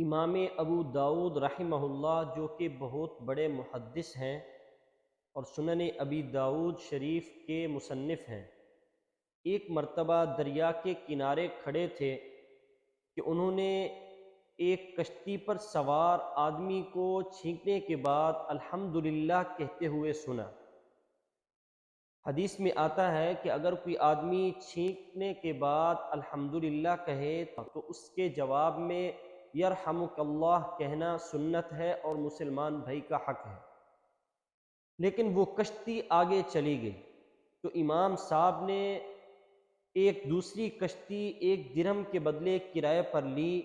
امام ابو داود رحمہ اللہ جو کہ بہت بڑے محدث ہیں اور سنن ابی داود شریف کے مصنف ہیں، ایک مرتبہ دریا کے کنارے کھڑے تھے کہ انہوں نے ایک کشتی پر سوار آدمی کو چھینکنے کے بعد الحمدللہ کہتے ہوئے سنا۔ حدیث میں آتا ہے کہ اگر کوئی آدمی چھینکنے کے بعد الحمدللہ کہے تو اس کے جواب میں یرحمک اللہ کہنا سنت ہے اور مسلمان بھائی کا حق ہے۔ لیکن وہ کشتی آگے چلی گئی تو امام صاحب نے ایک دوسری کشتی 1 درہم کے بدلے کرائے پر لی،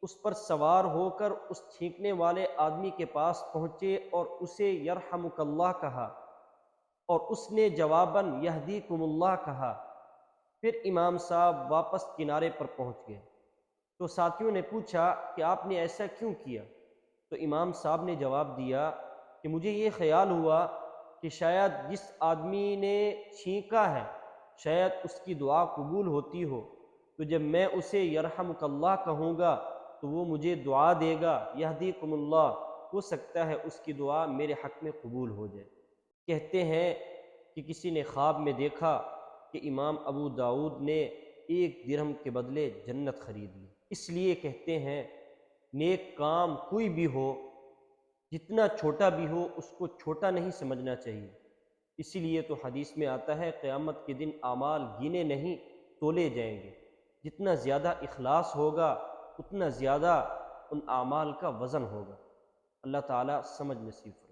اس پر سوار ہو کر اس چھینکنے والے آدمی کے پاس پہنچے اور اسے یرحمک اللہ کہا اور اس نے جواباً یہدیکم اللہ کہا۔ پھر امام صاحب واپس کنارے پر پہنچ گئے تو ساتھیوں نے پوچھا کہ آپ نے ایسا کیوں کیا؟ تو امام صاحب نے جواب دیا کہ مجھے یہ خیال ہوا کہ شاید جس آدمی نے چھینکا ہے شاید اس کی دعا قبول ہوتی ہو، تو جب میں اسے یرحمک اللہ کہوں گا تو وہ مجھے دعا دے گا یہدیکم اللہ، ہو سکتا ہے اس کی دعا میرے حق میں قبول ہو جائے۔ کہتے ہیں کہ کسی نے خواب میں دیکھا کہ امام ابو داود نے 1 درہم کے بدلے جنت خرید لی۔ اس لیے کہتے ہیں نیک کام کوئی بھی ہو، جتنا چھوٹا بھی ہو، اس کو چھوٹا نہیں سمجھنا چاہیے۔ اسی لیے تو حدیث میں آتا ہے قیامت کے دن اعمال گنے نہیں تولے جائیں گے، جتنا زیادہ اخلاص ہوگا اتنا زیادہ ان اعمال کا وزن ہوگا۔ اللہ تعالیٰ سمجھ نصیب فرمائے۔